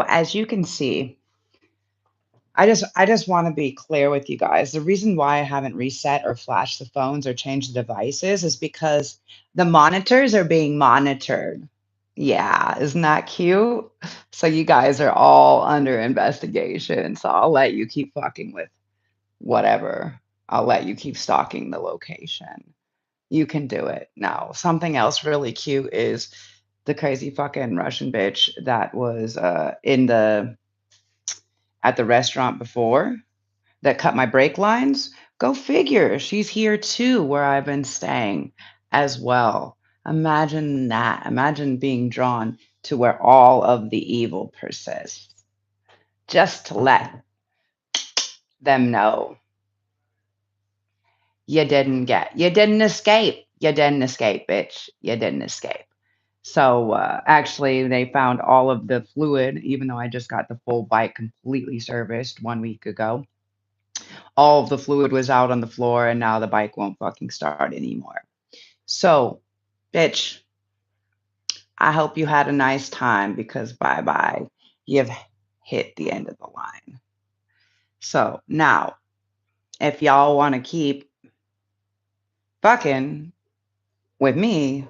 as you can see, I just want to be clear with you guys. The reason why I haven't reset or flashed the phones or changed the devices is because the monitors are being monitored. Yeah, isn't that cute? So you guys are all under investigation. So I'll let you keep fucking with whatever. I'll let you keep stalking the location. You can do it. Now, something else really cute is the crazy fucking Russian bitch that was in the at the restaurant before that cut my brake lines. Go figure. She's here too, where I've been staying as well. Imagine that. Imagine being drawn to where all of the evil persists, just to let them know you didn't escape. You didn't escape, bitch. You didn't escape. So actually, they found all of the fluid, even though I just got the full bike completely serviced 1 week ago. All of the fluid was out on the floor, and now the bike won't fucking start anymore. So, bitch, I hope you had a nice time because bye bye. You've hit the end of the line. So now, if y'all want to keep fucking with me,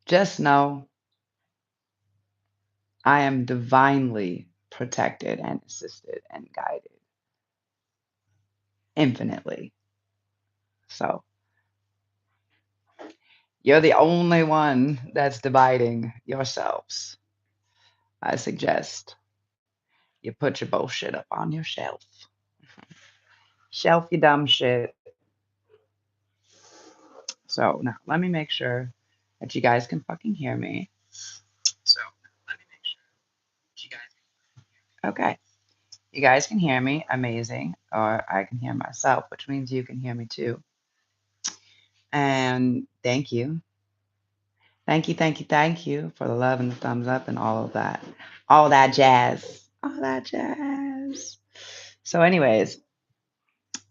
just know I am divinely protected and assisted and guided infinitely. So you're the only one that's dividing yourselves. I suggest you put your bullshit up on your shelf. Shelf your dumb shit. So now let me make sure that you guys can fucking hear me. So let me make sure that you guys can. Okay. You guys can hear me. Amazing. Or I can hear myself, which means you can hear me too. And thank you. Thank you, thank you, thank you for the love and the thumbs up and all of that. All that jazz. All that jazz. So, anyways,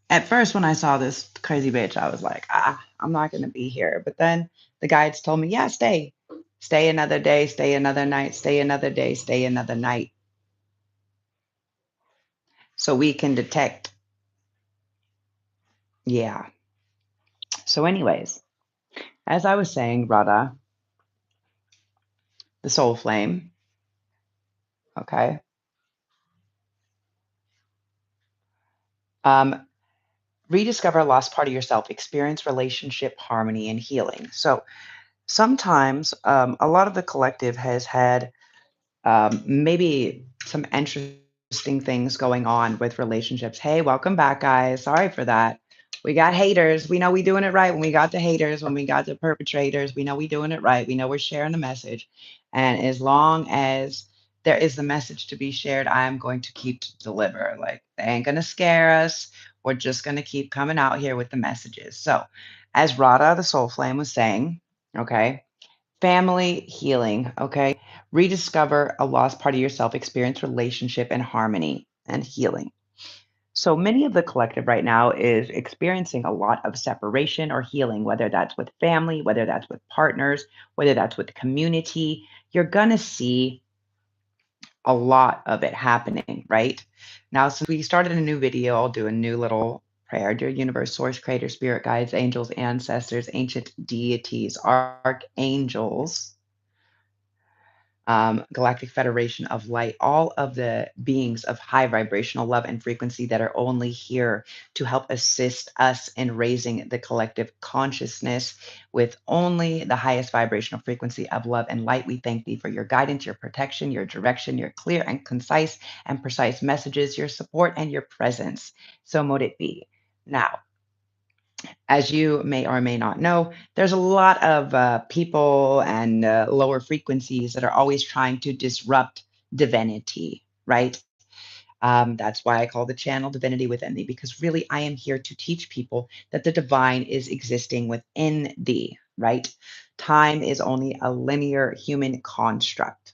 at first when I saw this crazy bitch, I was like, I'm not going to be here. But then the guides told me, yeah, stay. Stay another day, stay another night, stay another day, stay another night. So we can detect. Yeah. So, anyways, as I was saying, Radha, the soul flame, okay, um, rediscover a lost part of yourself, experience relationship harmony and healing. So, sometimes a lot of the collective has had maybe some interesting things going on with relationships. Hey, welcome back, guys. Sorry for that. We got haters. We know we doing it right when we got the haters, when we got the perpetrators. We know we doing it right. We know we're sharing the message. And as long as there is the message to be shared, I am going to keep to deliver. Like, they ain't going to scare us. We're just going to keep coming out here with the messages. So, as Radha, the soul flame, was saying, okay, family healing, okay? Rediscover a lost part of yourself, experience relationship and harmony and healing. So many of the collective right now is experiencing a lot of separation or healing, whether that's with family, whether that's with partners, whether that's with community. You're going to see a lot of it happening, right? Now, since we started a new video, I'll do a new little prayer. Dear universe, source, creator, spirit guides, angels, ancestors, ancient deities, archangels, Galactic Federation of Light, all of the beings of high vibrational love and frequency that are only here to help assist us in raising the collective consciousness with only the highest vibrational frequency of love and light. We thank thee for your guidance, your protection, your direction, your clear and concise and precise messages, your support, and your presence. So mote it be. Now, as you may or may not know, there's a lot of people and lower frequencies that are always trying to disrupt divinity, right? That's why I call the channel Divinity Within Thee, because really I am here to teach people that the divine is existing within thee, right? Time is only a linear human construct.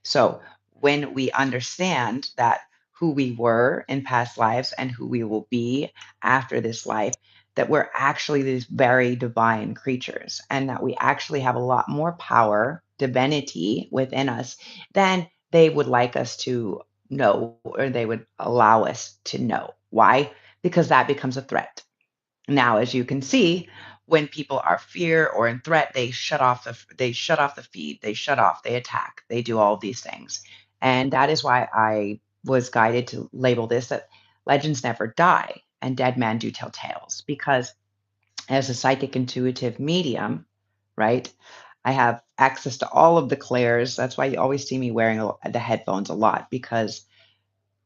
So when we understand that who we were in past lives and who we will be after this life, that we're actually these very divine creatures and that we actually have a lot more power, divinity within us than they would like us to know, or they would allow us to know. Why? Because that becomes a threat. Now, as you can see, when people are fear or in threat, they shut off the feed, they shut off, they attack, they do all of these things. And that is why I was guided to label this that legends never die and dead men do tell tales. Because as a psychic intuitive medium, right, I have access to all of the clairs. That's why you always see me wearing the headphones a lot, because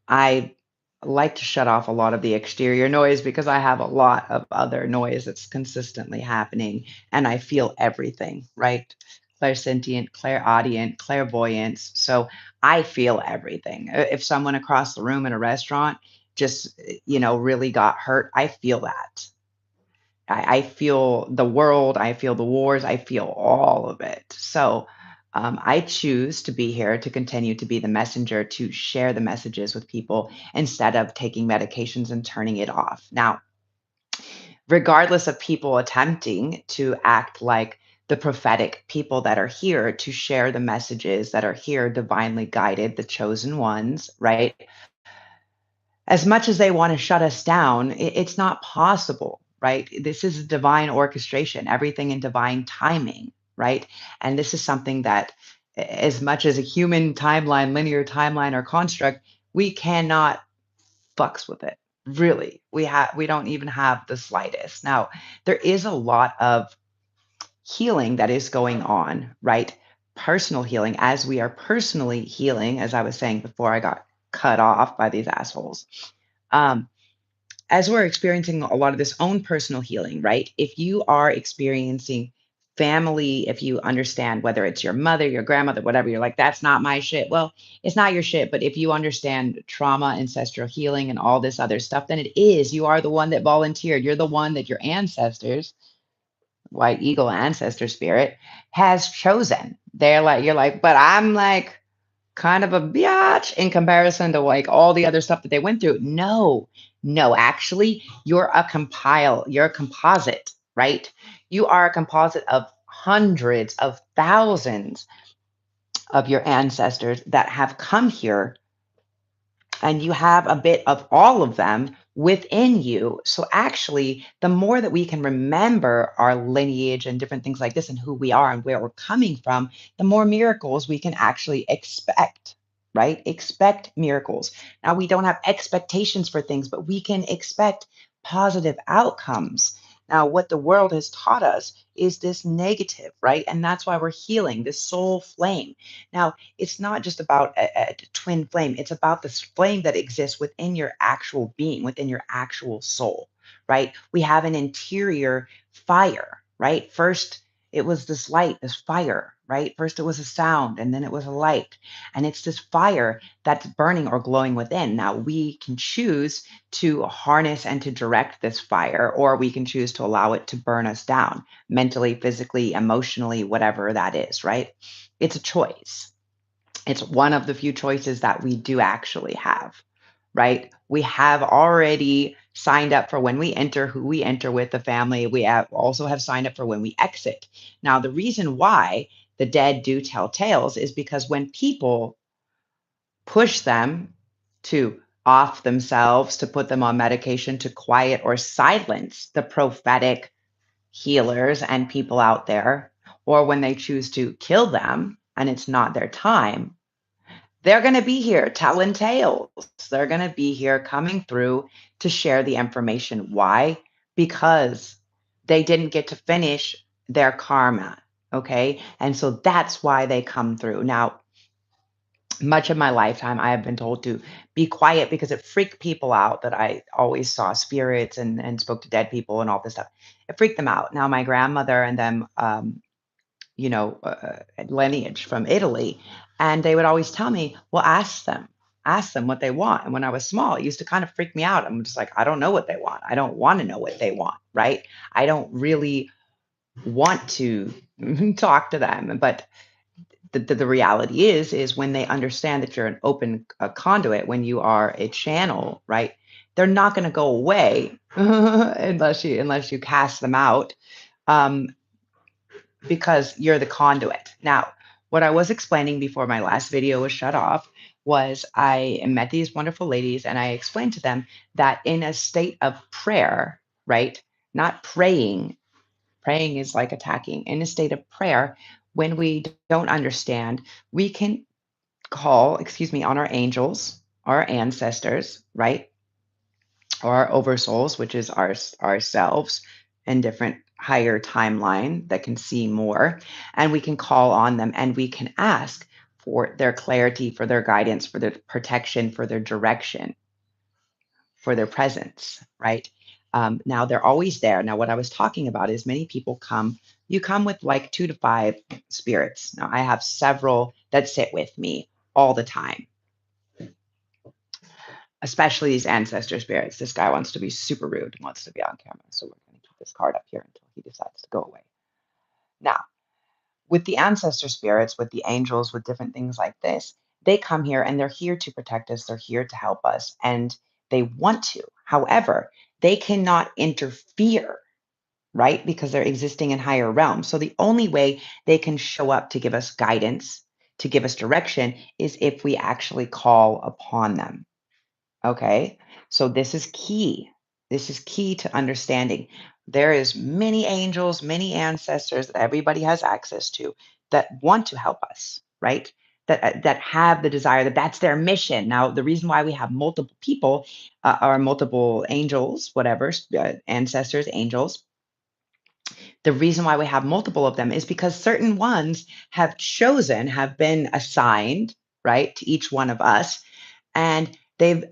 I like to shut off a lot of the exterior noise because I have a lot of other noise that's consistently happening, and I feel everything, right? Clairsentient, clairaudient, clairvoyance. So I feel everything. If someone across the room in a restaurant just, really got hurt, I feel that. I feel the world, I feel the wars, I feel all of it. So I choose to be here to continue to be the messenger to share the messages with people instead of taking medications and turning it off. Now, regardless of people attempting to act like the prophetic people that are here to share the messages that are here, divinely guided, the chosen ones, right? As much as they want to shut us down, it's not possible, right? This is divine orchestration, everything in divine timing, right? And this is something that, as much as a human timeline, linear timeline, or construct, we cannot fucks with it. Really, we don't even have the slightest. Now, there is a lot of healing that is going on, right? Personal healing, as we are personally healing, as I was saying before I got cut off by these assholes. Um, as we're experiencing a lot of this own personal healing, right? If you are experiencing family, if you understand whether it's your mother, your grandmother, whatever, you're like, that's not my shit. Well, it's not your shit. But if you understand trauma, ancestral healing, and all this other stuff, then it is. You are the one that volunteered. You're the one that your ancestors, white eagle ancestor spirit, has chosen. They're like, you're like, but I'm like, kind of a biatch in comparison to like all the other stuff that they went through. No, no, actually, you're a composite, right? You are a composite of hundreds of thousands of your ancestors that have come here, and you have a bit of all of them within you. So actually, the more that we can remember our lineage and different things like this and who we are and where we're coming from, the more miracles we can actually expect, right? Expect miracles. Now, we don't have expectations for things, but we can expect positive outcomes. Now, what the world has taught us is this negative, right? And that's why we're healing this soul flame. Now, it's not just about a twin flame. It's about this flame that exists within your actual being, within your actual soul, right? We have an interior fire, right? First, it was this light, this fire, right? First, it was a sound, and then it was a light. And it's this fire that's burning or glowing within. Now, we can choose to harness and to direct this fire, or we can choose to allow it to burn us down mentally, physically, emotionally, whatever that is, right? It's a choice. It's one of the few choices that we do actually have, right? We have already signed up for when we enter, who we enter with the family. We also have signed up for when we exit. Now, the reason why the dead do tell tales is because when people push them to off themselves, to put them on medication, to quiet or silence the prophetic healers and people out there, or when they choose to kill them and it's not their time, they're going to be here telling tales. They're going to be here coming through to share the information. Why? Because they didn't get to finish their karma. Okay. And so that's why they come through. Now, much of my lifetime, I have been told to be quiet because it freaked people out that I always saw spirits and spoke to dead people and all this stuff. It freaked them out. Now, my grandmother and them, lineage from Italy. And they would always tell me, well, ask them what they want. And when I was small, it used to kind of freak me out. I'm just like, I don't know what they want. I don't want to know what they want, right? I don't really want to talk to them. But the reality is when they understand that you're an open conduit, when you are a channel, right? They're not going to go away unless you cast them out. Um, because you're the conduit. Now, what I was explaining before my last video was shut off was I met these wonderful ladies and I explained to them that in a state of prayer, right? Not praying, praying is like attacking. In a state of prayer, when we don't understand, we can call, excuse me, on our angels, our ancestors, right? Or our oversouls, which is ourselves in different higher timeline that can see more. And we can call on them and we can ask for their clarity, for their guidance, for their protection, for their direction, for their presence, right? Now they're always there. Now, what I was talking about is many people come, you come with like 2 to 5 spirits. Now, I have several that sit with me all the time, especially these ancestor spirits. This guy wants to be super rude, wants to be on camera. So we're going to keep this card up here until he decides to go away. Now, with the ancestor spirits, with the angels, with different things like this, they come here and they're here to protect us. They're here to help us and they want to. However, they cannot interfere, right? Because they're existing in higher realms. So the only way they can show up to give us guidance, to give us direction, is if we actually call upon them. Okay. So this is key. This is key to understanding. There is many angels, many ancestors that everybody has access to that want to help us, right? That have the desire that that's their mission. Now, the reason why we have multiple people or multiple angels, whatever, ancestors, angels, the reason why we have multiple of them is because certain ones have chosen, have been assigned, right, to each one of us and they've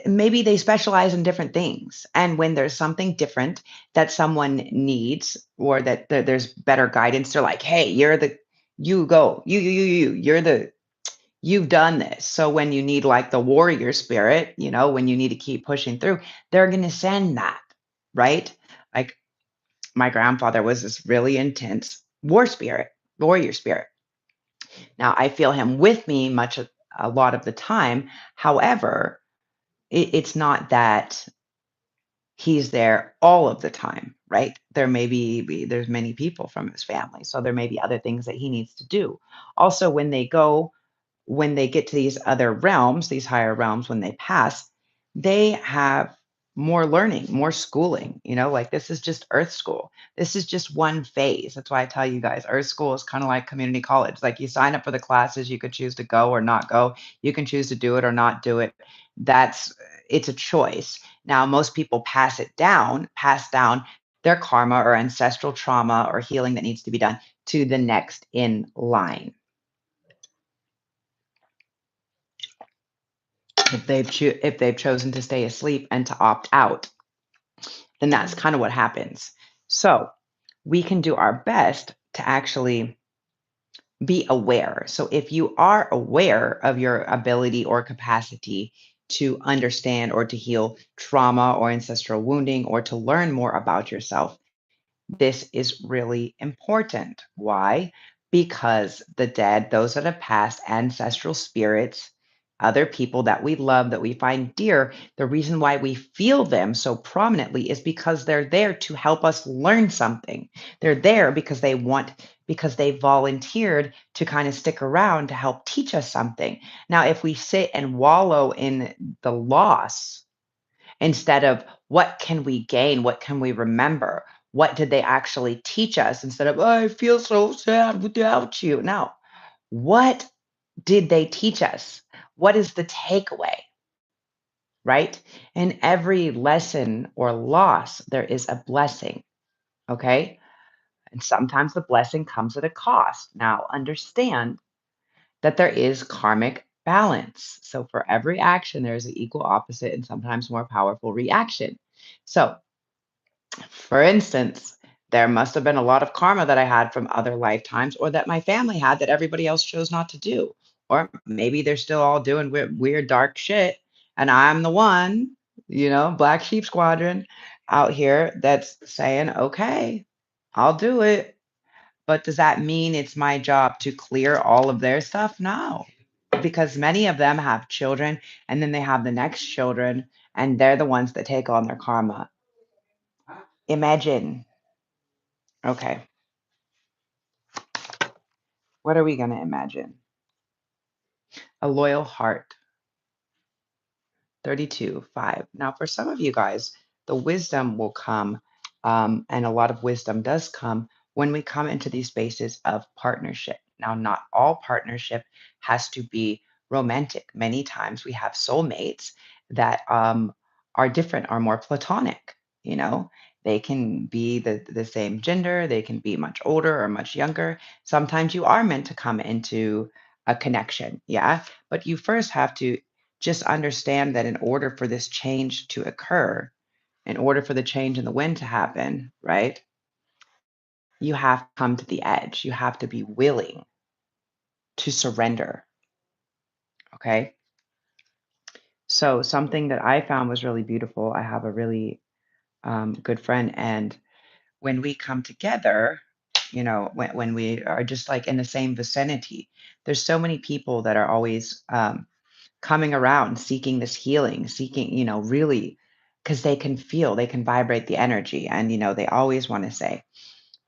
maybe they specialize in different things and when there's something different that someone needs or that there's better guidance, they're like, hey, you're the you go you're the you've done this. So when you need like the warrior spirit, when you need to keep pushing through, they're going to send that, right? Like my grandfather was this really intense warrior spirit. Now I feel him with me a lot of the time. However, it's not that he's there all of the time, right? There may there's many people from his family, so there may be other things that he needs to do. Also, when they get to these other realms, these higher realms, when they pass, they have more learning, more schooling. Like this is just Earth School. This is just one phase. That's why I tell you guys, Earth School is kind of like community college. Like you sign up for the classes, you could choose to go or not go. You can choose to do it or not do it. It's a choice. Now, most people pass down their karma or ancestral trauma or healing that needs to be done to the next in line. If they've chosen to stay asleep and to opt out, then that's kind of what happens. So we can do our best to actually be aware. So if you are aware of your ability or capacity to understand or to heal trauma or ancestral wounding or to learn more about yourself, this is really important. Why? Because the dead, those that have passed, ancestral spirits, other people that we love, that we find dear, the reason why we feel them so prominently is because they're there to help us learn something. They're there because they volunteered to kind of stick around to help teach us something. Now, if we sit and wallow in the loss, instead of what can we gain? What can we remember? What did they actually teach us instead of, oh, I feel so sad without you? Now, what did they teach us? What is the takeaway? Right? In every lesson or loss, there is a blessing. Okay. And sometimes the blessing comes at a cost. Now, understand that there is karmic balance. So for every action, there's an equal opposite and sometimes more powerful reaction. So for instance, there must have been a lot of karma that I had from other lifetimes or that my family had that everybody else chose not to do. Or maybe they're still all doing weird, dark shit. And I'm the one, Black Sheep Squadron out here that's saying, okay, I'll do it. But does that mean it's my job to clear all of their stuff? No, because many of them have children and then they have the next children and they're the ones that take on their karma. Imagine. Okay. What are we going to imagine? A loyal heart. 32, 5. Now, for some of you guys, the wisdom will come, and a lot of wisdom does come when we come into these spaces of partnership. Now, not all partnership has to be romantic. Many times we have soulmates that are different, are more platonic. You know, they can be the same gender, they can be much older or much younger. Sometimes you are meant to come into a connection, yeah, but you first have to just understand that in order for this change to occur, in order for the change in the wind to happen, right? You have to come to the edge. You have to be willing to surrender. Okay. So, something that I found was really beautiful. I have a really good friend, and when we come together, when we are just like in the same vicinity, there's so many people that are always coming around seeking this healing, seeking, really, because they can feel, they can vibrate the energy. And, they always want to say,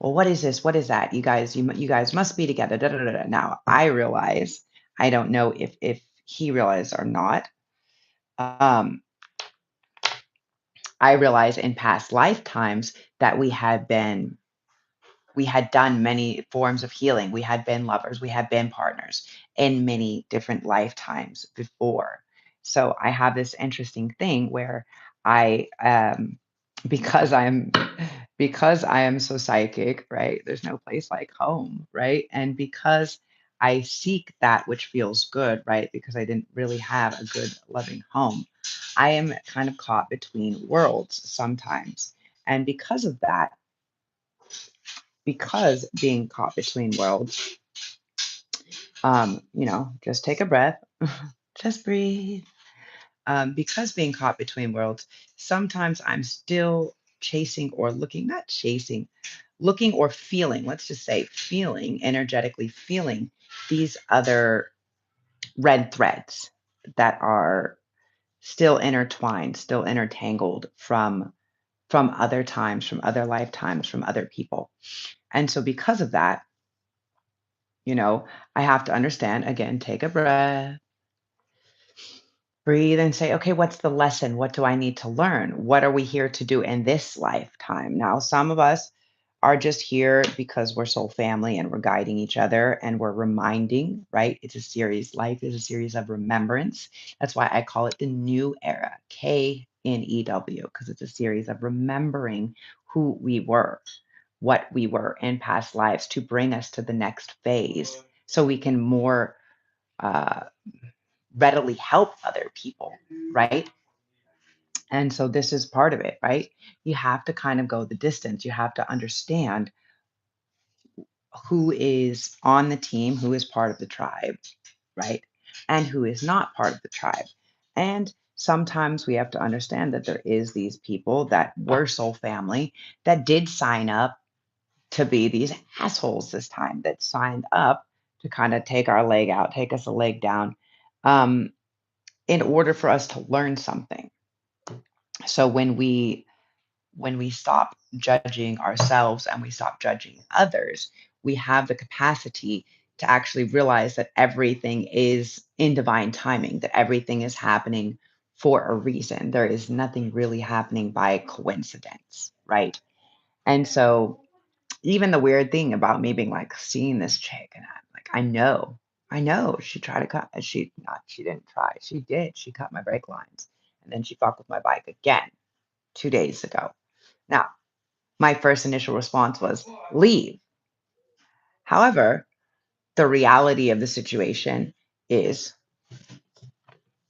well, what is this? What is that? You guys must be together. Da, da, da, da. Now, I realize, I don't know if he realized or not. Um, I realize in past lifetimes that we had done many forms of healing. We had been lovers, we had been partners in many different lifetimes before. So I have this interesting thing where I because I'm because I am so psychic, right? There's no place like home, right? And because I seek that which feels good, right? Because I didn't really have a good loving home. I am kind of caught between worlds sometimes. And because being caught between worlds, just take a breath, just breathe. Because being caught between worlds, sometimes I'm still chasing or looking, not chasing, looking or feeling, let's just say feeling, energetically feeling these other red threads that are still intertwined, still intertangled from other times, from other lifetimes, from other people. And so because of that, You know, I have to understand, again, take a breath, breathe, and say, okay, what's the lesson? What do I need to learn? What are we here to do in this lifetime? Now, some of us are just here because we're soul family and we're guiding each other and we're reminding, right? It's a series. Life is a series of remembrance. That's why I call it the new era, KNEW, because it's a series of remembering who we were, what we were in past lives to bring us to the next phase so we can more uh, readily help other people, right? And so this is part of it, right? You have to kind of go the distance. You have to understand who is on the team, who is part of the tribe, right? And who is not part of the tribe. And sometimes we have to understand that there is these people that were soul family that did sign up to be these assholes this time, that signed up to kind of take our leg out, take us a leg down, um, in order for us to learn something. So when we stop judging ourselves and we stop judging others, we have the capacity to actually realize that everything is in divine timing, that everything is happening for a reason. There is nothing really happening by coincidence, right? And so even the weird thing about me being like seeing this chick and I'm like, I know she tried to cut, she didn't try, she did, she cut my brake lines and then she fucked with my bike again 2 days ago. Now, my first initial response was leave. However, the reality of the situation is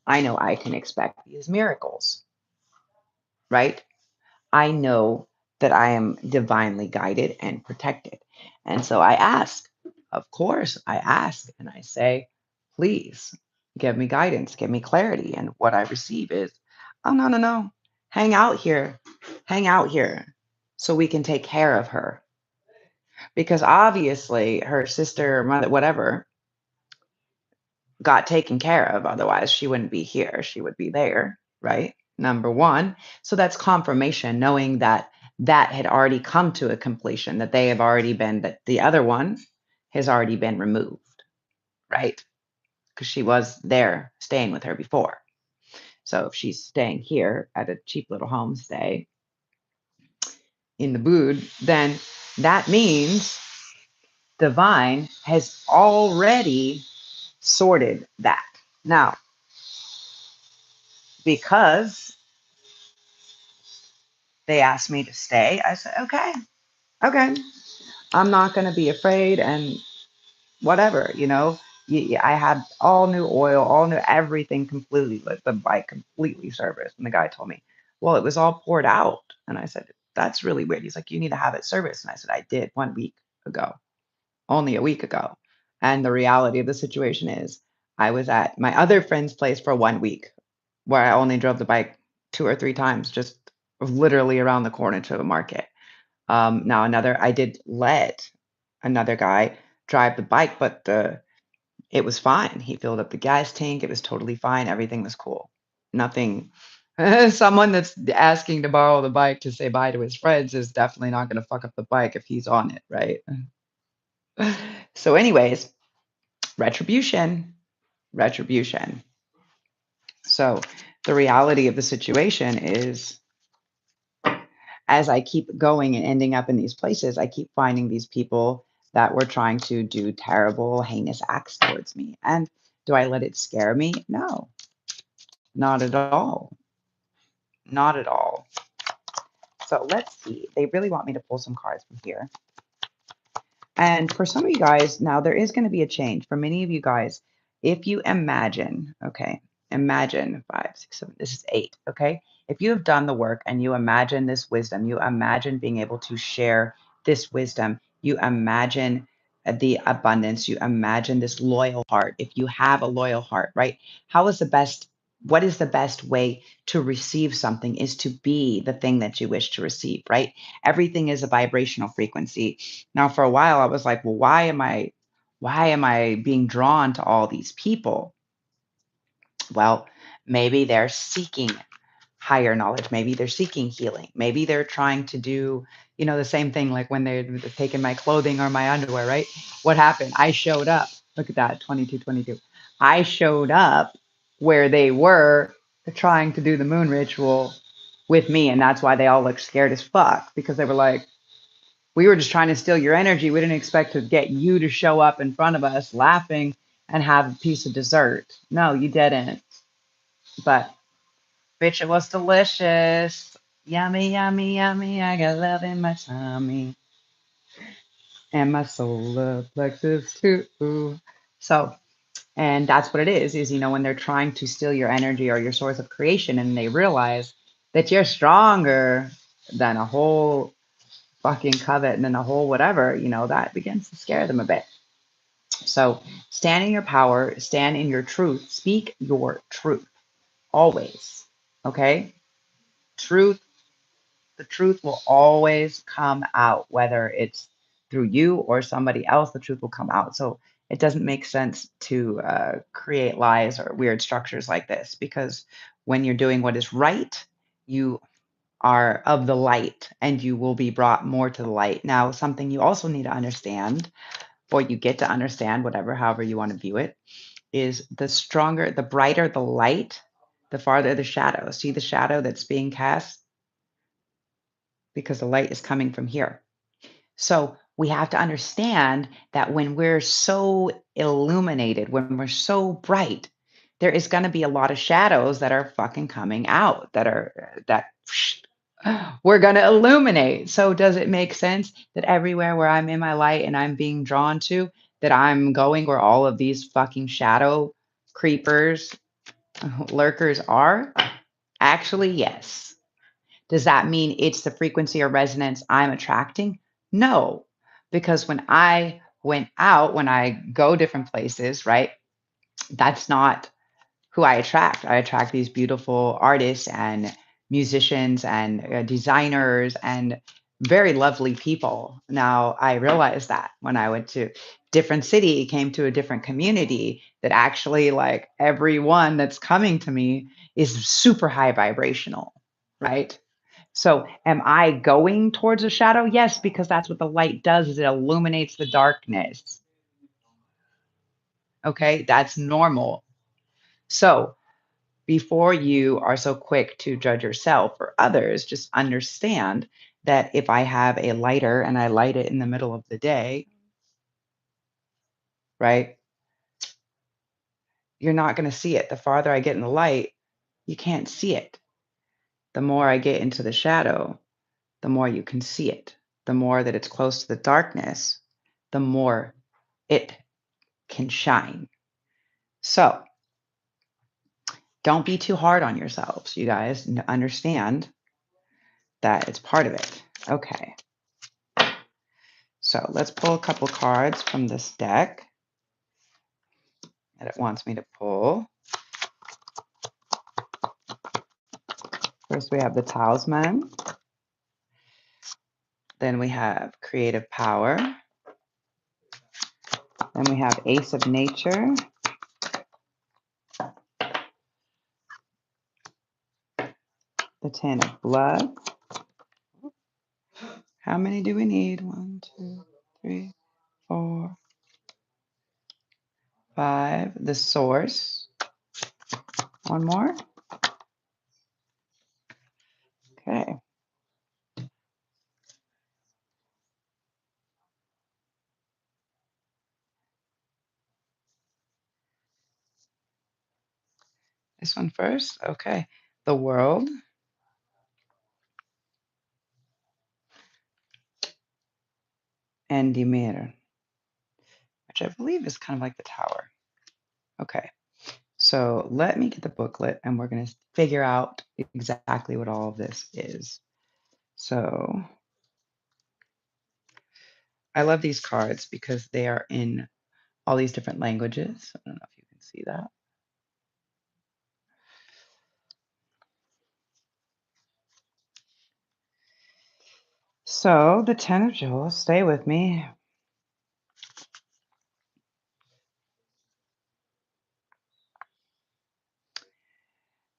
I know I can expect these miracles, right? I know that I am divinely guided and protected. And so I ask, of course, I ask and I say, please give me guidance, give me clarity. And what I receive is, oh, no, no, no, hang out here so we can take care of her. Because obviously her sister, or mother, whatever, got taken care of. Otherwise, she wouldn't be here. She would be there, right? Number one. So that's confirmation, knowing that that had already come to a completion, that they have already been, that the other one has already been removed. right? Because she was there staying with her before. So if she's staying here at a cheap little homestay in the Bood, then that means Divine has already sorted that. Now, because they asked me to stay, I said, okay, okay. I'm not going to be afraid and whatever, you know. I had all new oil, all new everything completely, like the bike completely serviced. And the guy told me, well, it was all poured out. And I said, that's really weird. He's like, you need to have it serviced. And I said, I did 1 week ago, only a week ago. And the reality of the situation is, I was at my other friend's place for 1 week where I only drove the bike 2 or 3 times, just literally around the corner to the market. Now I did let another guy drive the bike, but it was fine. He filled up the gas tank. It was totally fine. Everything was cool. Nothing. Someone that's asking to borrow the bike to say bye to his friends is definitely not going to fuck up the bike if he's on it, right? So, anyways, retribution, retribution. So, the reality of the situation is, as I keep going and ending up in these places, I keep finding these people that were trying to do terrible, heinous acts towards me. And do I let it scare me? No, not at all. Not at all. So let's see. They really want me to pull some cards from here. And for some of you guys, now there is going to be a change. For many of you guys, if you imagine, okay, imagine 5, 6, 7, this is 8, okay? If you have done the work and you imagine this wisdom, you imagine being able to share this wisdom, you imagine the abundance, you imagine this loyal heart. If you have a loyal heart, right? What is the best way to receive something is to be the thing that you wish to receive, right? Everything is a vibrational frequency. Now, for a while, I was like, well, why am I being drawn to all these people? Well, maybe they're seeking higher knowledge. Maybe they're seeking healing. Maybe they're trying to do, the same thing like when they're taking my clothing or my underwear, right? What happened? I showed up. Look at that, 2222. I showed up where they were trying to do the moon ritual with me. And that's why they all looked scared as fuck, because they were like, we were just trying to steal your energy. We didn't expect to get you to show up in front of us laughing and have a piece of dessert. No, you didn't. But bitch, it was delicious. Yummy, yummy, yummy. I got love in my tummy. And my solar plexus too. So, and that's what it is, when they're trying to steal your energy or your source of creation and they realize that you're stronger than a whole fucking covet and then a whole whatever, that begins to scare them a bit. So stand in your power, stand in your truth, speak your truth always. Okay? Truth, the truth will always come out, whether it's through you or somebody else, the truth will come out. So it doesn't make sense to create lies or weird structures like this, because when you're doing what is right, you are of the light and you will be brought more to the light. Now, something you also need to understand, or you get to understand, however you want to view it, is the stronger, the brighter the light, the farther the shadow. See the shadow that's being cast? Because the light is coming from here. So we have to understand that when we're so illuminated, when we're so bright, there is going to be a lot of shadows that are fucking coming out, that we're going to illuminate. So does it make sense that everywhere where I'm in my light and I'm being drawn to, that I'm going where all of these fucking shadow creepers, lurkers are? Actually, yes. Does that mean it's the frequency or resonance I'm attracting? No, because when I went out, when I go different places, right, that's not who I attract. I attract these beautiful artists and musicians and designers and very lovely people. Now, I realized that when I went to different city, came to a different community, that actually like everyone that's coming to me is super high vibrational, right? So am I going towards a shadow? Yes, because that's what the light does, is it illuminates the darkness. Okay, that's normal. So before you are so quick to judge yourself or others, just understand that if I have a lighter and I light it in the middle of the day, right, you're not going to see it. The farther I get in the light, you can't see it. The more I get into the shadow, the more you can see it. The more that it's close to the darkness, the more it can shine. So don't be too hard on yourselves, you guys. Understand that it's part of it. Okay. So let's pull a couple cards from this deck that it wants me to pull. First, we have the Talisman. Then we have Creative Power. Then we have Ace of Nature. The Ten of Blood. How many do we need? 1, 2, 3, 4, 5. The Source. One more. Okay. This one first. Okay. The World. And Dimir, which I believe is kind of like the Tower. Okay. So let me get the booklet and we're going to figure out exactly what all of this is. So I love these cards because they are in all these different languages. I don't know if you can see that. So the Ten of Jewels, stay with me.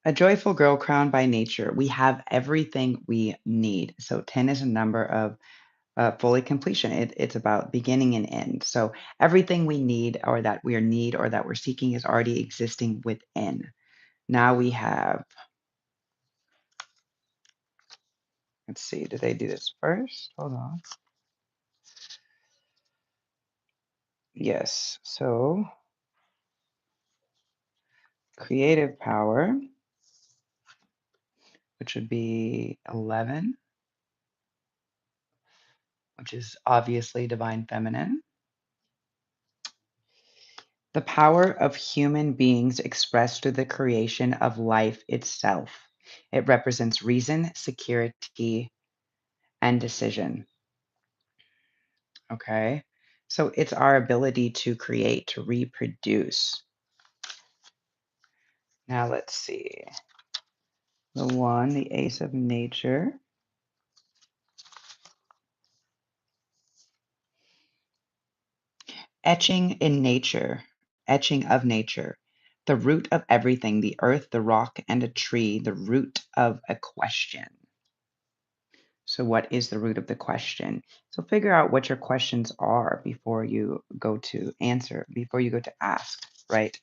A joyful girl crowned by nature. We have everything we need. So 10 is a number of fully completion. It's about beginning and end. So everything we need or that we are need or that we're seeking is already existing within. Now we have, let's see, did they do this first? Hold on. Yes. So creative power, which would be 11, which is obviously divine feminine. The power of human beings expressed through the creation of life itself. It represents reason, security, and decision. Okay. So it's our ability to create, to reproduce. Now let's see. The one, the Ace of Nature. Etching in nature, etching of nature. The root of everything, the earth, the rock, and a tree, the root of a question. So, what is the root of the question? So, figure out what your questions are before you go to answer, before you go to ask, right?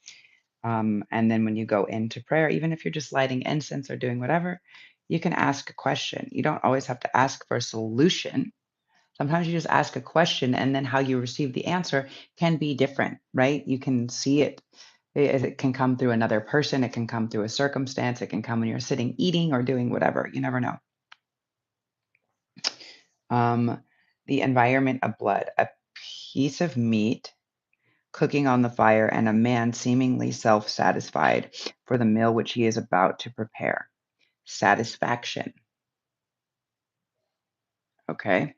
And then when you go into prayer, even if you're just lighting incense or doing whatever, you can ask a question. You don't always have to ask for a solution. Sometimes you just ask a question, and then how you receive the answer can be different, right? You can see it. It can come through another person, it can come through a circumstance, it can come when you're sitting eating or doing whatever. You never know. Um, the environment of blood, a piece of meat cooking on the fire, and a man seemingly self satisfied for the meal which he is about to prepare. Satisfaction. Okay.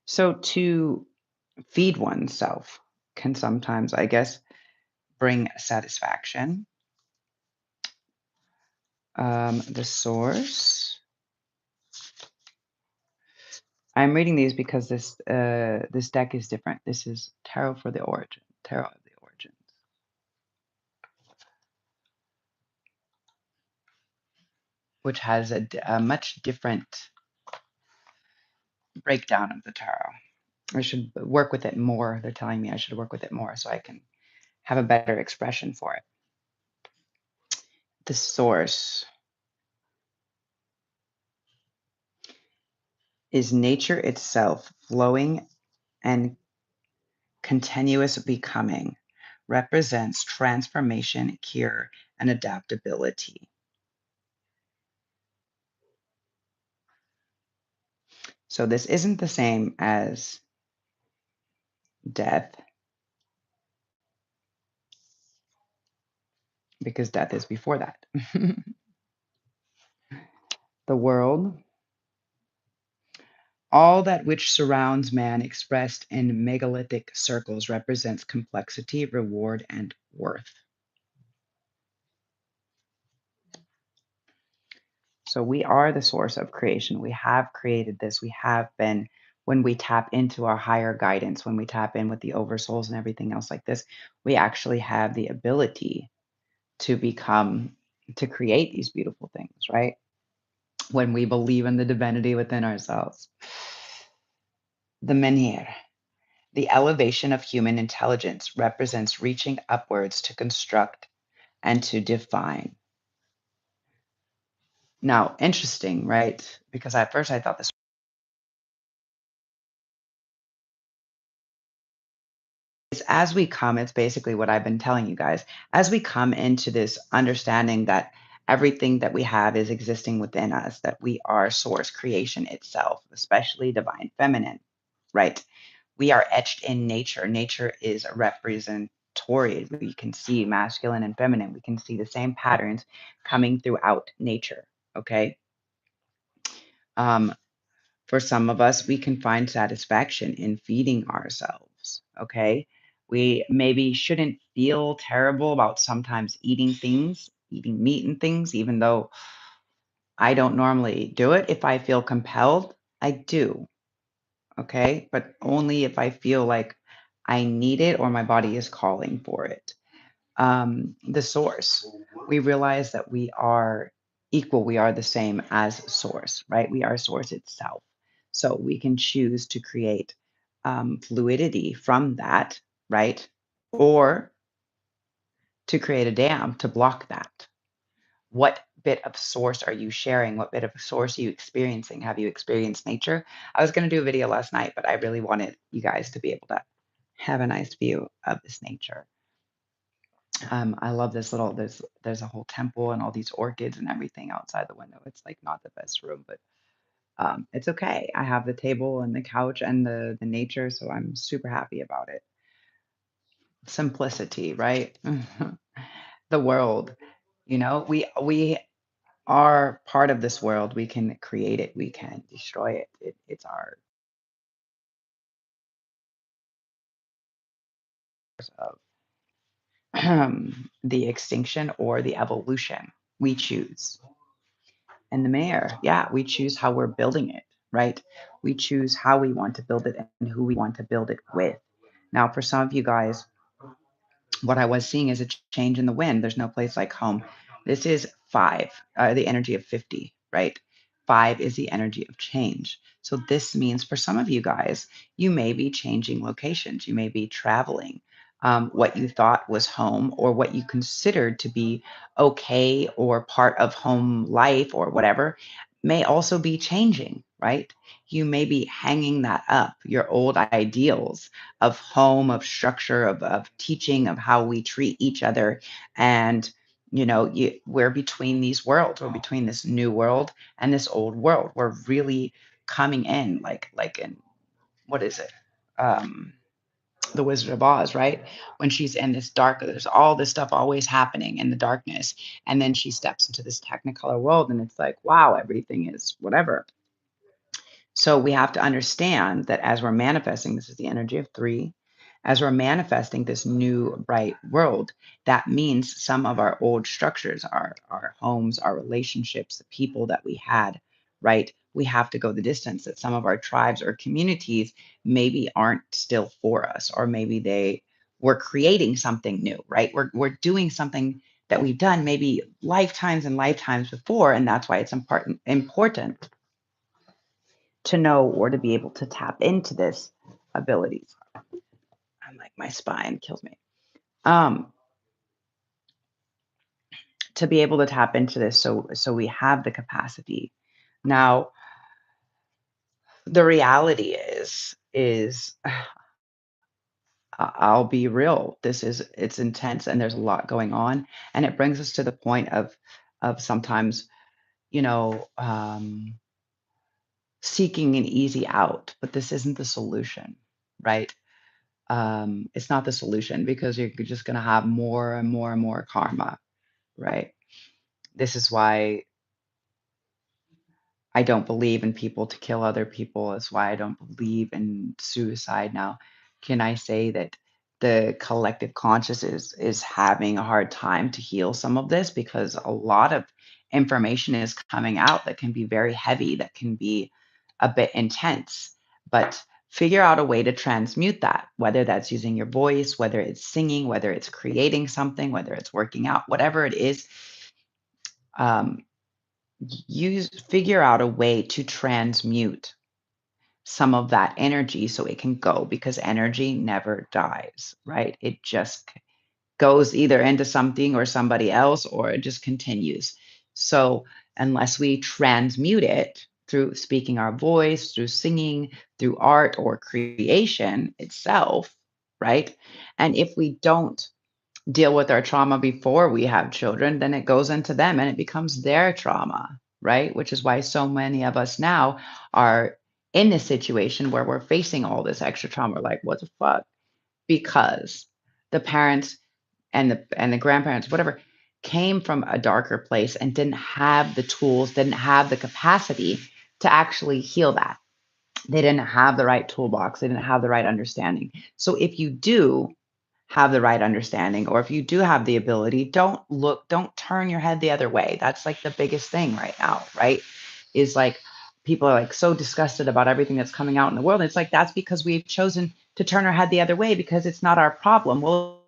So to feed oneself can sometimes, I guess, bring satisfaction. The source. I'm reading these because this deck is different. This is tarot for the origin, tarot of the origins, which has a much different breakdown of the tarot. I should work with it more. They're telling me I should work with it more so I can have a better expression for it. The source is nature itself, flowing and continuous becoming, represents transformation, cure, and adaptability. So this isn't the same as death, because death is before that. The world, all that which surrounds man expressed in megalithic circles represents complexity, reward, and worth. So we are the source of creation. We have created this. We have been, when we tap into our higher guidance, when we tap in with the oversouls and everything else like this, we actually have the ability to become, to create these beautiful things, right? When we believe in the divinity within ourselves. The menhir, the elevation of human intelligence, represents reaching upwards to construct and to define. Now, interesting, right? Because at first I thought this is, as we come, it's basically what I've been telling you guys. As we come into this understanding that everything that we have is existing within us, that we are source creation itself, especially divine feminine, right? We are etched in nature. Nature is a representatory. We can see masculine and feminine. We can see the same patterns coming throughout nature. Okay. Um, for some of us, we can find satisfaction in feeding ourselves. Okay. We maybe shouldn't feel terrible about sometimes eating things, eating meat and things, even though I don't normally do it. If I feel compelled, I do. Okay. But only if I feel like I need it or my body is calling for it. The source, we realize that we are equal, we are the same as source, right? We are source itself. So we can choose to create fluidity from that, right? Or to create a dam to block that. What bit of source are you sharing? What bit of source are you experiencing? Have you experienced nature? I was going to do a video last night, but I really wanted you guys to be able to have a nice view of this nature. I love this little, there's a whole temple and all these orchids and everything outside the window. It's like not the best room, but it's okay. I have the table and the couch and the nature, so I'm super happy about it. Simplicity, right? The world, we are part of this world. We can create it, we can destroy it. It's our of the extinction or the evolution. We choose. And the mayor, yeah, we choose how we're building it, right? We choose how we want to build it and who we want to build it with. Now, for some of you guys, what I was seeing is a change in the wind. There's no place like home. This is five, the energy of 50, right? Five is the energy of change. So this means for some of you guys, you may be changing locations. You may be traveling. What you thought was home or what you considered to be okay or part of home life or whatever may also be changing, right? You may be hanging that up, your old ideals of home, of structure, of teaching, of how we treat each other. And, we're between these worlds. We're between this new world and this old world. We're really coming in like in, what is it? The Wizard of Oz, right? When she's in this dark, there's all this stuff always happening in the darkness. And then she steps into this technicolor world and it's like, wow, everything is whatever. So we have to understand that as we're manifesting, this is the energy of three, as we're manifesting this new bright world, that means some of our old structures, our homes, our relationships, the people that we had, right? We have to go the distance, that some of our tribes or communities maybe aren't still for us, or maybe we're creating something new, right? We're doing something that we've done maybe lifetimes and lifetimes before, and that's why it's important to know or to be able to tap into this abilities. I'm like, my spine kills me. um, to be able to tap into this, so we have the capacity. Now, the reality is I'll be real. It's intense and there's a lot going on. And it brings us to the point of sometimes, you know, seeking an easy out, but this isn't the solution, right? It's not the solution because you're just gonna have more and more and more karma, right? This is why I don't believe in people to kill other people. It's why I don't believe in suicide now. Can I say that the collective conscious is having a hard time to heal some of this because a lot of information is coming out that can be very heavy, that can be a bit intense. But figure out a way to transmute that, whether that's using your voice, whether it's singing, whether it's creating something, whether it's working out, whatever it is. Um, use figure out a way to transmute some of that energy so it can go because energy never dies, right? It just goes either into something or somebody else or it just continues. So, unless we transmute it through speaking our voice, through singing, through art or creation itself, right? And if we don't deal with our trauma before we have children, then it goes into them and it becomes their trauma, right? Which is why so many of us now are in this situation where we're facing all this extra trauma. We're like, what the fuck? Because the parents and the grandparents, whatever, came from a darker place and didn't have the tools, didn't have the capacity to actually heal that. They didn't have the right toolbox, they didn't have the right understanding. So if you do have the right understanding or if you do have the ability, don't turn your head the other way. That's like the biggest thing right now, right? Is like people are like so disgusted about everything that's coming out in the world. It's like that's because we've chosen to turn our head the other way because it's not our problem. Well,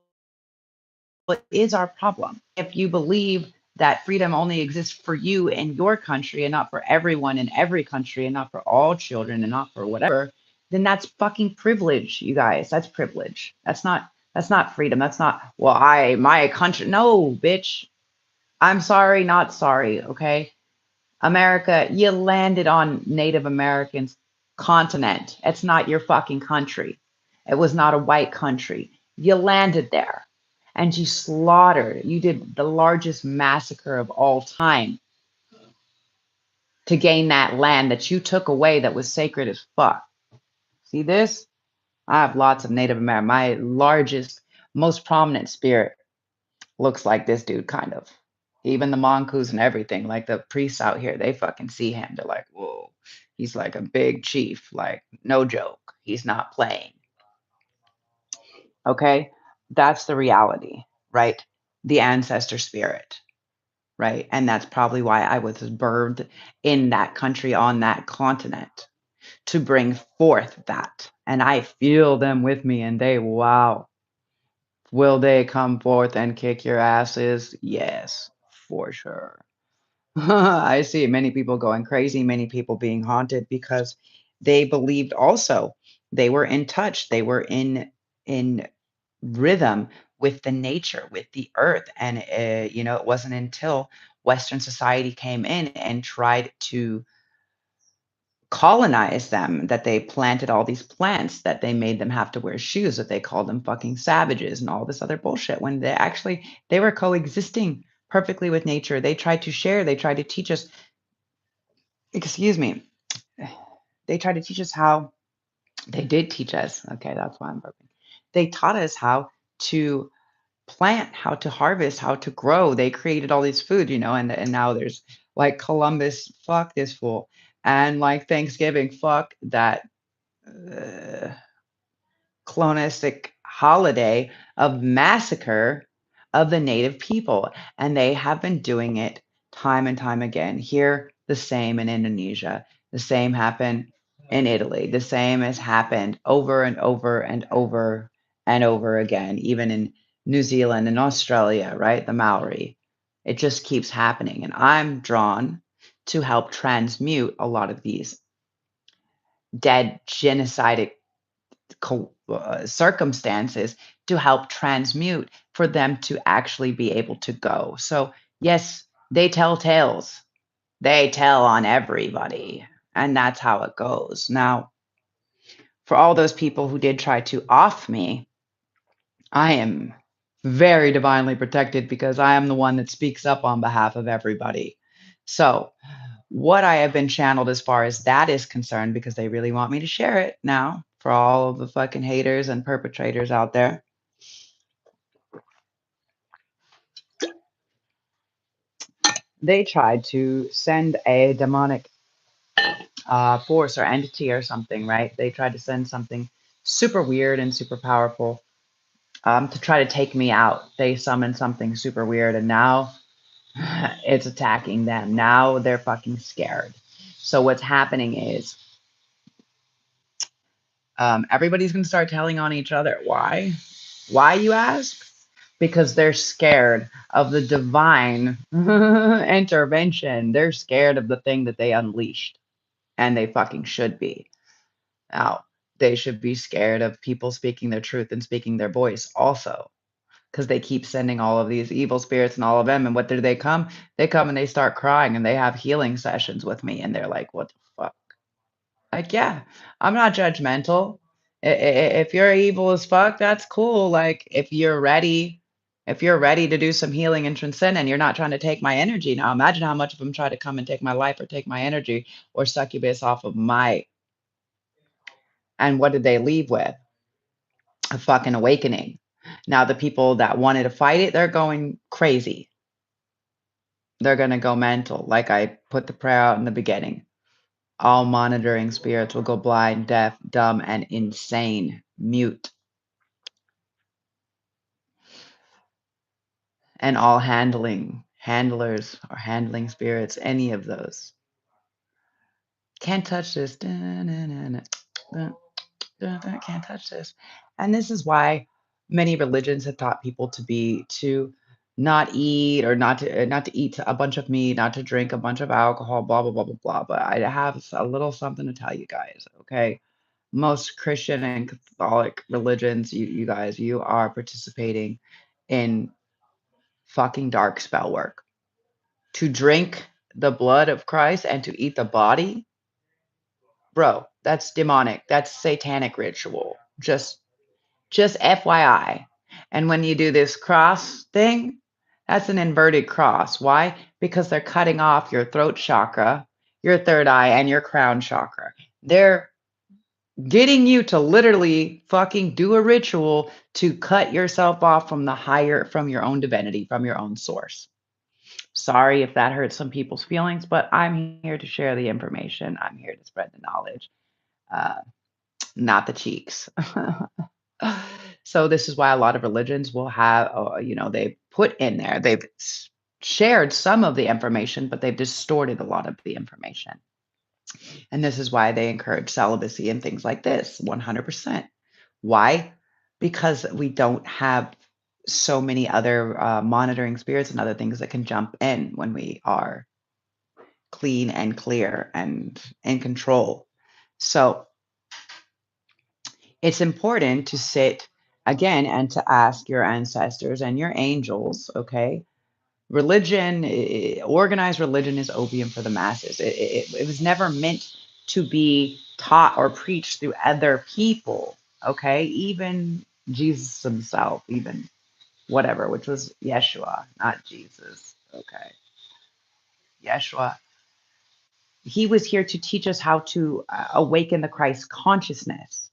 what is our problem? If you believe that freedom only exists for you in your country and not for everyone in every country and not for all children and not for whatever, then that's fucking privilege, you guys. That's privilege. That's not freedom. That's not, well, my country. No, bitch. I'm sorry, not sorry, okay? America, you landed on Native Americans continent. It's not your fucking country. It was not a white country. You landed there and you slaughtered. You did the largest massacre of all time to gain that land that you took away that was sacred as fuck. See this? I have lots of Native American. My largest, most prominent spirit looks like this dude, kind of. Even the monkus and everything, like the priests out here, they fucking see him. They're like, whoa, he's like a big chief. Like, no joke. He's not playing. Okay. That's the reality, right? The ancestor spirit, right? And that's probably why I was birthed in that country on that continent to bring forth that. And I feel them with me, and they, wow, will they come forth and kick your asses? Yes, for sure. I see many people going crazy, many people being haunted because they believed also they were in touch, they were in rhythm with the nature, with the earth, and it wasn't until Western society came in and tried to colonize them that they planted all these plants that they made them have to wear shoes that they called them fucking savages and all this other bullshit when they were coexisting perfectly with nature. They tried to share, they tried to teach us, excuse me, they tried to teach us how, they did teach us, okay, that's why I'm burping. They taught us how to plant, how to harvest, how to grow. They created all these food, and now there's like Columbus, fuck this fool. And like Thanksgiving, fuck that uh, clonistic holiday of massacre of the native people. And they have been doing it time and time again. Here, the same in Indonesia. The same happened in Italy. The same has happened over and over and over and over again, even in New Zealand and Australia, right? The Maori. It just keeps happening. And I'm drawn to help transmute a lot of these dead genocidal circumstances to help transmute for them to actually be able to go. So, yes, they tell tales. They tell on everybody. And that's how it goes. Now, for all those people who did try to off me, I am very divinely protected because I am the one that speaks up on behalf of everybody. So, what I have been channeled as far as that is concerned, because they really want me to share it now for all of the fucking haters and perpetrators out there. They tried to send a demonic force or entity or something, right? They tried to send something super weird and super powerful to try to take me out. They summoned something super weird, and now it's attacking them. Now they're fucking scared. So what's happening is everybody's going to start telling on each other. Why? Why, you ask? Because they're scared of the divine intervention. They're scared of the thing that they unleashed, and they fucking should be. Now, they should be scared of people speaking their truth and speaking their voice also, because they keep sending all of these evil spirits and all of them. And what do they come? They come and they start crying and they have healing sessions with me, and they're like, "What the fuck?" Like, yeah, I'm not judgmental. If you're evil as fuck, that's cool. Like, if you're ready to do some healing and transcend, and you're not trying to take my energy. Now, imagine how much of them try to come and take my life or take my energy or succubus off of my. And what did they leave with? A fucking awakening. Now, the people that wanted to fight it, they're going crazy. They're going to go mental. Like I put the prayer out in the beginning. All monitoring spirits will go blind, deaf, dumb, and insane, mute. And all handlers or handling spirits, any of those. Can't touch this. Can't touch this. And this is why many religions have taught people to not eat or not to eat a bunch of meat, not to drink a bunch of alcohol, blah blah blah blah blah. But I have a little something to tell you guys, okay? Most Christian and Catholic religions, you guys, you are participating in fucking dark spell work. To drink the blood of Christ and to eat the body, bro, that's demonic. That's satanic ritual. Just FYI. And when you do this cross thing, that's an inverted cross. Why? Because they're cutting off your throat chakra, your third eye, and your crown chakra. They're getting you to literally fucking do a ritual to cut yourself off from from your own divinity, from your own source. Sorry if that hurts some people's feelings, but I'm here to share the information. I'm here to spread the knowledge, uh, not the cheeks. So this is why a lot of religions will have, they put in there, shared some of the information, but they've distorted a lot of the information. And this is why they encourage celibacy and things like this, 100%. Why? Because we don't have so many other monitoring spirits and other things that can jump in when we are clean and clear and in control. So it's important to sit again and to ask your ancestors and your angels, okay? Organized religion is opium for the masses. It was never meant to be taught or preached through other people, okay? Even Jesus himself, even whatever, which was Yeshua, not Jesus, okay? Yeshua. He was here to teach us how to awaken the Christ consciousness,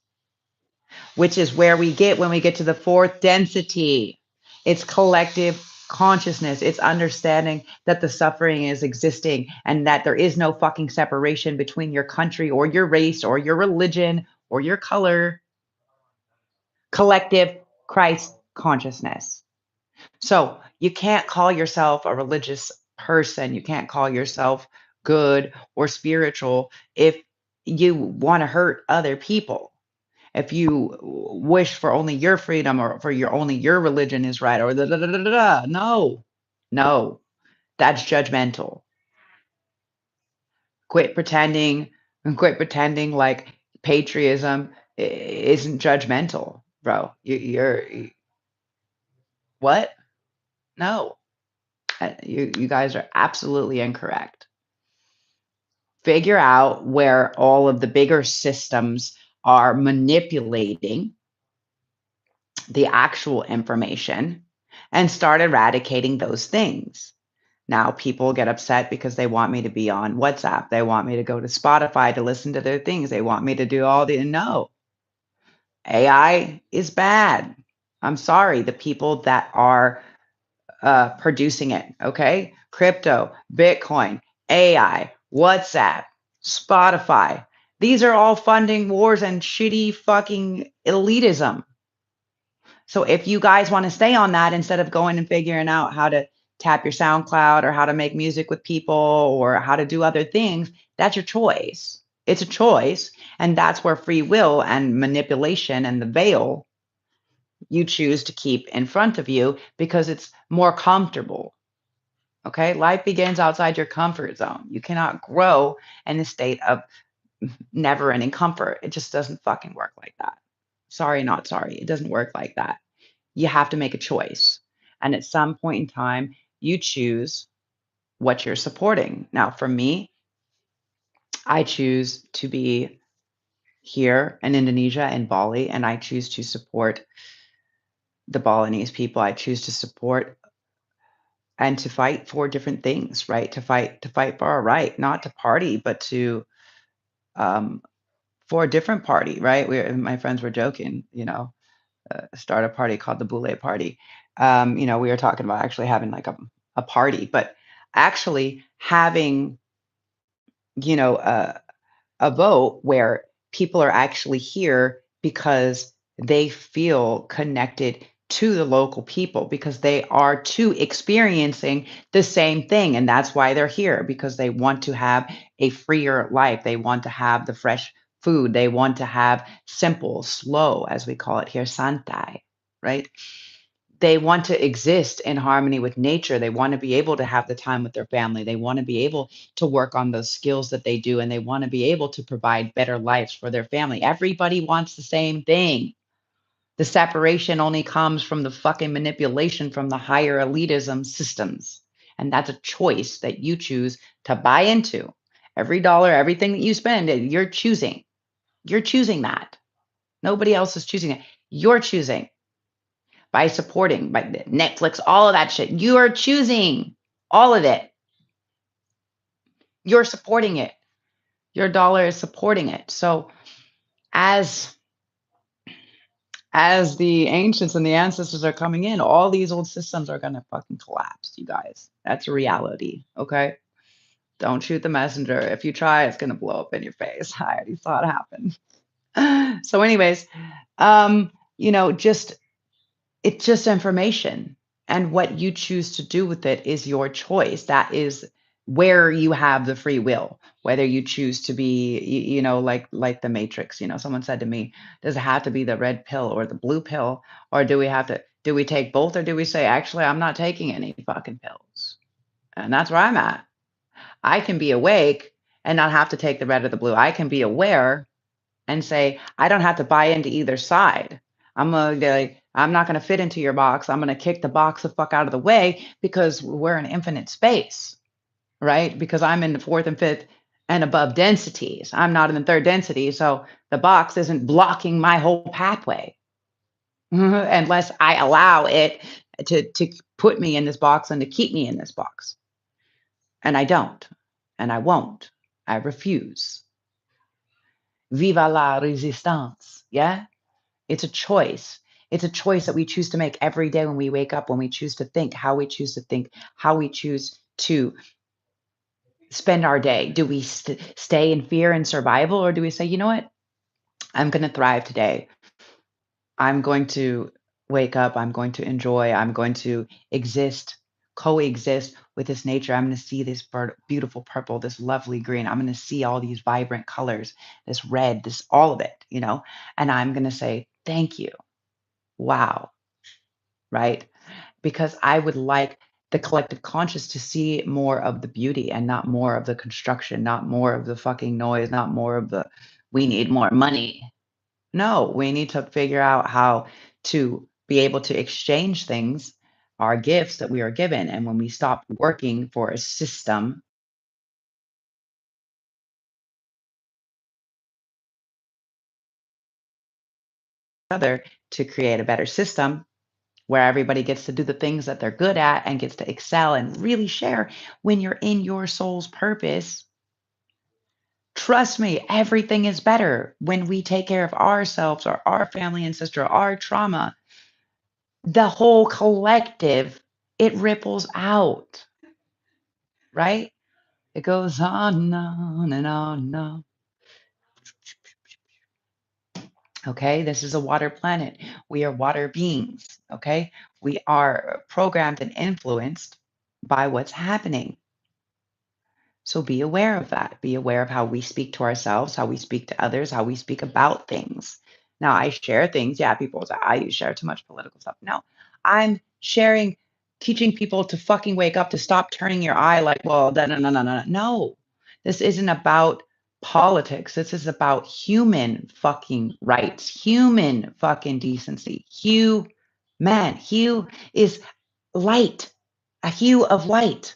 which is where we get when we get to the fourth density. It's collective consciousness. It's understanding that the suffering is existing and that there is no fucking separation between your country or your race or your religion or your color. Collective Christ consciousness. So you can't call yourself a religious person. You can't call yourself good or spiritual if you want to hurt other people. If you wish for only your freedom or for only your religion is right or no, no, that's judgmental. Quit pretending and quit pretending like patriotism isn't judgmental, bro. What? No. You guys are absolutely incorrect. Figure out where all of the bigger systems are manipulating the actual information and start eradicating those things. Now people get upset because they want me to be on WhatsApp. They want me to go to Spotify to listen to their things. They want me to do all the no. AI is bad. I'm sorry. The people that are producing it, okay? Crypto, Bitcoin, AI, WhatsApp, Spotify. These are all funding wars and shitty fucking elitism. So if you guys want to stay on that instead of going and figuring out how to tap your SoundCloud or how to make music with people or how to do other things, that's your choice. It's a choice. And that's where free will and manipulation and the veil you choose to keep in front of you because it's more comfortable. Okay. Life begins outside your comfort zone. You cannot grow in a state of never ending comfort. It just doesn't fucking work like that. Sorry, not sorry. It doesn't work like that. You have to make a choice. And at some point in time, you choose what you're supporting. Now, for me, I choose to be here in Indonesia and Bali, and I choose to support the Balinese people. I choose to support and to fight for different things, right? To fight for our right, not to party, but to um, for a different party, right? My friends were joking, start a party called the Boule Party. We were talking about actually having like a party, but actually having, you know, a vote where people are actually here because they feel connected to the local people because they are too experiencing the same thing. And that's why they're here because they want to have a freer life. They want to have the fresh food. They want to have simple, slow, as we call it here, santai, right? They want to exist in harmony with nature. They want to be able to have the time with their family. They want to be able to work on those skills that they do, and they want to be able to provide better lives for their family. Everybody wants the same thing. The separation only comes from the fucking manipulation from the higher elitism systems. And that's a choice that you choose to buy into. Every dollar, everything that you spend, you're choosing. You're choosing that. Nobody else is choosing it. You're choosing by supporting by Netflix, all of that shit. You are choosing all of it. You're supporting it. Your dollar is supporting it. So as as the ancients and the ancestors are coming in, all these old systems are gonna fucking collapse, you guys. That's a reality. Okay. Don't shoot the messenger. If you try, it's gonna blow up in your face. I already saw it happen. So, anyways, just it's just information, and what you choose to do with it is your choice. That is where you have the free will. Whether you choose to be, like the Matrix. Someone said to me, "Does it have to be the red pill or the blue pill, or do we take both, or do we say, actually, I'm not taking any fucking pills?" And that's where I'm at. I can be awake and not have to take the red or the blue. I can be aware and say, I don't have to buy into either side. I'm not gonna fit into your box. I'm gonna kick the box the fuck out of the way because we're in infinite space, right? Because I'm in the fourth and fifth and above densities. I'm not in the third density, so the box isn't blocking my whole pathway unless I allow it to put me in this box and to keep me in this box. And I don't, and I won't. I refuse. Viva la resistance. Yeah. It's a choice. It's a choice that we choose to make every day when we wake up, when we choose to think, how we choose to think, how we choose to spend our day. Do we stay in fear and survival, or do we say, you know what? I'm going to thrive today. I'm going to wake up. I'm going to enjoy. I'm going to exist, coexist with this nature. I'm going to see this beautiful purple, this lovely green. I'm going to see all these vibrant colors, this red, this all of it. And I'm going to say, thank you. Wow. Right? Because I would like the collective conscious to see more of the beauty and not more of the construction, not more of the fucking noise, not more of the we need more money. No, we need to figure out how to be able to exchange things, our gifts that we are given. And when we stop working for a system, other to create a better system where everybody gets to do the things that they're good at and gets to excel and really share when you're in your soul's purpose. Trust me, everything is better when we take care of ourselves or our family ancestor, our trauma, the whole collective, it ripples out, right? It goes on and on and on. Okay, this is a water planet. We are water beings. Okay, we are programmed and influenced by what's happening. So be aware of that. Be aware of how we speak to ourselves, how we speak to others, how we speak about things. Now, I share things. Yeah, people say, I share too much political stuff. No, I'm sharing, teaching people to fucking wake up, to stop turning your eye like, well, no, no, no, no, no. No, this isn't about politics. This is about human fucking rights, human fucking decency. Hue, man, hue is light, a hue of light.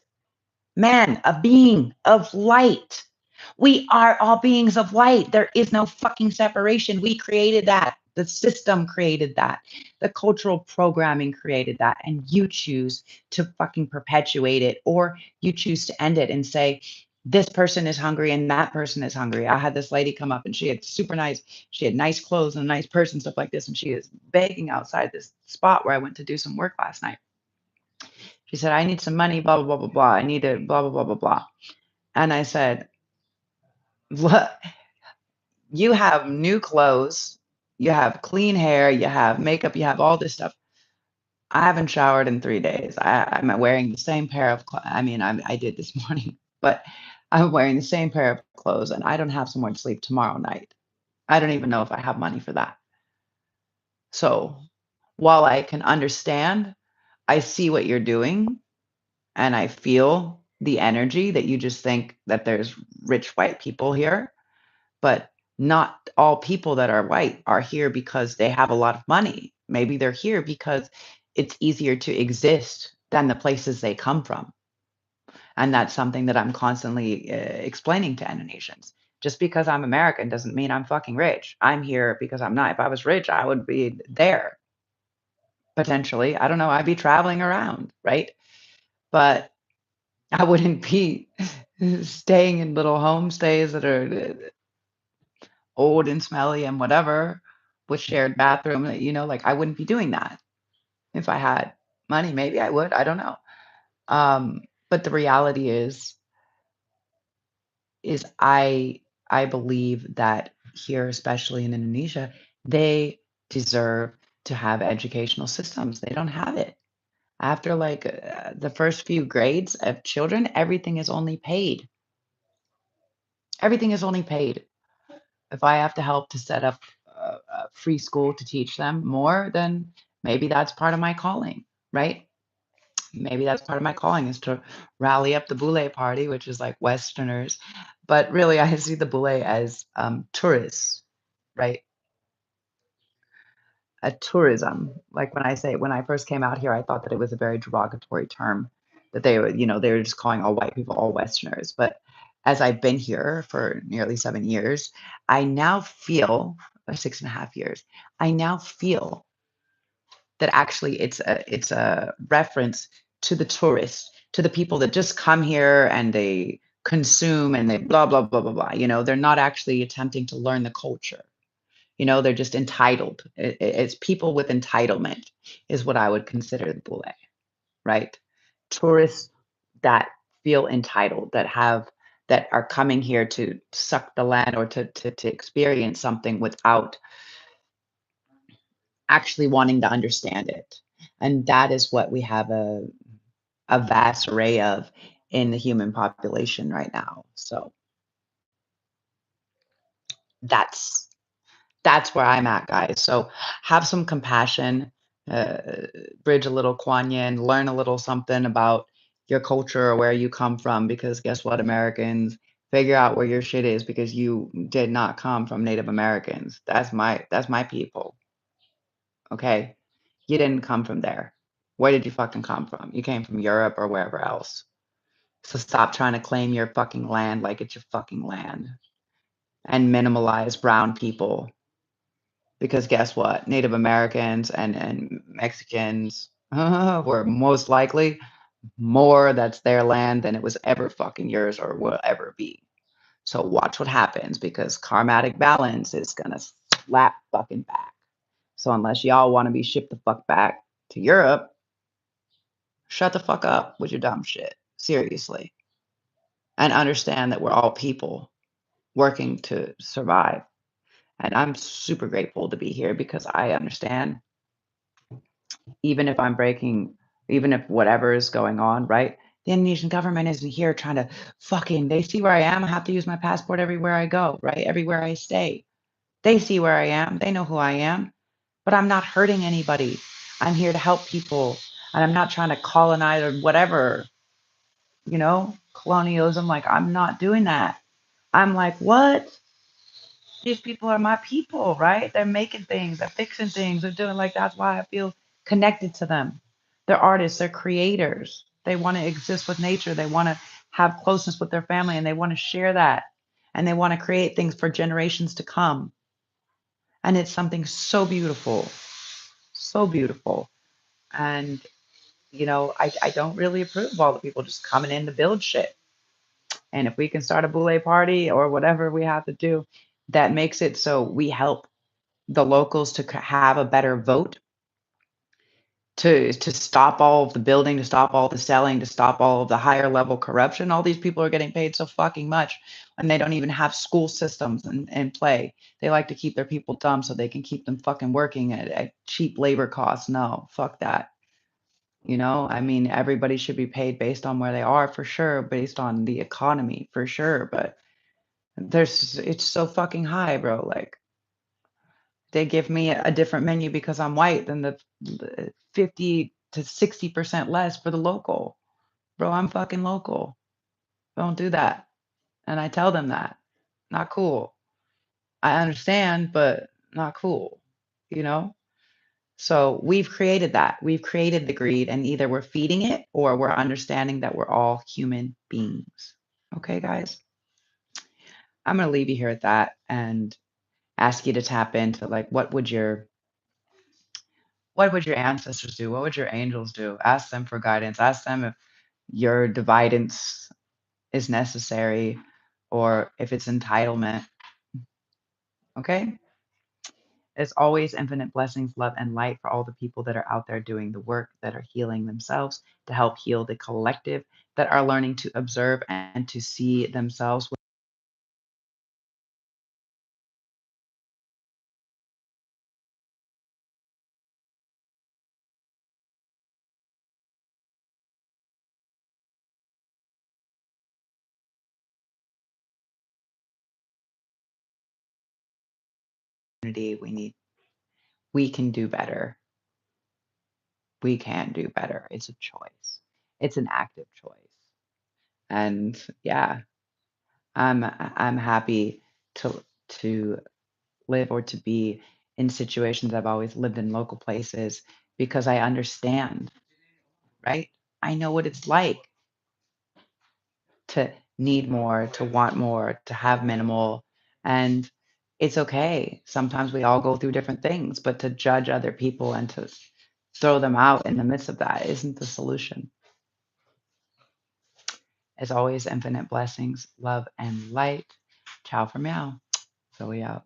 Man, a being of light. We are all beings of light. There is no fucking separation. We created that. The system created that. The cultural programming created that. And you choose to fucking perpetuate it, or you choose to end it and say, this person is hungry and that person is hungry. I had this lady come up and she had super nice, she had nice clothes and a nice purse and stuff like this. And she is begging outside this spot where I went to do some work last night. She said, I need some money, blah, blah, blah, blah, blah. I need to blah, blah, blah, blah, blah. And I said, what? You have new clothes, you have clean hair, you have makeup, you have all this stuff. I haven't showered in 3 days. I'm wearing the same pair of I mean, I did this morning, but I'm wearing the same pair of clothes and I don't have somewhere to sleep tomorrow night. I don't even know if I have money for that. So while I can understand, I see what you're doing and I feel the energy that you just think that there's rich white people here, but not all people that are white are here because they have a lot of money. Maybe they're here because it's easier to exist than the places they come from. And that's something that I'm constantly explaining to Indonesians. Just because I'm American doesn't mean I'm fucking rich. I'm here because I'm not. If I was rich, I would be there potentially. I don't know. I'd be traveling around, right? But I wouldn't be staying in little homestays that are old and smelly and whatever with shared bathroom, like I wouldn't be doing that. If I had money, maybe I would, I don't know. Um, but the reality is I believe that here, especially in Indonesia, they deserve to have educational systems. They don't have it. After like the first few grades of children, everything is only paid. Everything is only paid. If I have to help to set up a free school to teach them more, then maybe that's part of my calling, right? Maybe that's part of my calling is to rally up the Boule party, which is like Westerners. But really, I see the Boule as tourists, right? A tourism. Like when I first came out here, I thought that it was a very derogatory term that they were just calling all white people all Westerners. But as I've been here for nearly 7 years, I now feel, or 6.5 years, I now feel that actually it's a reference to the tourists, to the people that just come here and they consume and they blah blah blah blah blah. They're not actually attempting to learn the culture. They're just entitled. It's people with entitlement is what I would consider the Boule, right? Tourists that feel entitled, that are coming here to suck the land or to experience something without actually wanting to understand it. And that is what we have a vast array of in the human population right now. So that's that's where I'm at, guys. So have some compassion, uh, bridge a little Kuan Yin, learn a little something about your culture or where you come from, because guess what, Americans, Figure out where your shit is because you did not come from Native Americans. That's my people. Okay? You didn't come from there. Where did you fucking come from? You came from Europe or wherever else. So stop trying to claim your fucking land like it's your fucking land and minimalize brown people. Because guess what? Native Americans and Mexicans were most likely more that's their land than it was ever fucking yours or will ever be. So watch what happens because karmatic balance is gonna slap fucking back. So unless y'all want to be shipped the fuck back to Europe, shut the fuck up with your dumb shit. Seriously. And understand that we're all people working to survive. And I'm super grateful to be here because I understand, even if I'm breaking, even if whatever is going on, right? The Indonesian government isn't here trying to fucking, they see where I am. I have to use my passport everywhere I go, right? Everywhere I stay. They see where I am. They know who I am. But I'm not hurting anybody. I'm here to help people. And I'm not trying to colonize or whatever, colonialism. Like, I'm not doing that. I'm like, what? These people are my people, right? They're making things, they're fixing things, they're doing like that's why I feel connected to them. They're artists, they're creators. They want to exist with nature. They want to have closeness with their family and they want to share that. And they want to create things for generations to come. And it's something so beautiful, so beautiful. And, I don't really approve of all the people just coming in to build shit. And if we can start a boule party or whatever we have to do, that makes it so we help the locals to have a better vote, to stop all of the building, to stop all the selling, to stop all of the higher level corruption. All these people are getting paid so fucking much and they don't even have school systems in play. They like to keep their people dumb so they can keep them fucking working at cheap labor costs. No, fuck that. I mean, everybody should be paid based on where they are for sure, based on the economy for sure. But it's so fucking high, bro. Like, they give me a different menu because I'm white than the 50 to 60% less for the local. Bro, I'm fucking local. Don't do that. And I tell them that. Not cool. I understand, but not cool, you know? So we've created that. We've created the greed, and either we're feeding it or we're understanding that we're all human beings. Okay, guys? I'm going to leave you here at that and ask you to tap into like what would your ancestors do? What would your angels do? Ask them for guidance. Ask them if your dividance is necessary or if it's entitlement. Okay? As always, infinite blessings, love, and light for all the people that are out there doing the work, that are healing themselves to help heal the collective, that are learning to observe and to see themselves with unity. We can do better. We can do better. It's a choice. It's an active choice. And yeah, I'm happy to live or to be in situations. I've always lived in local places because I understand, right? I know what it's like to need more, to want more, to have minimal. And it's okay. Sometimes we all go through different things, but to judge other people and to throw them out in the midst of that isn't the solution. As always, infinite blessings, love, and light. Ciao for meow. So we out.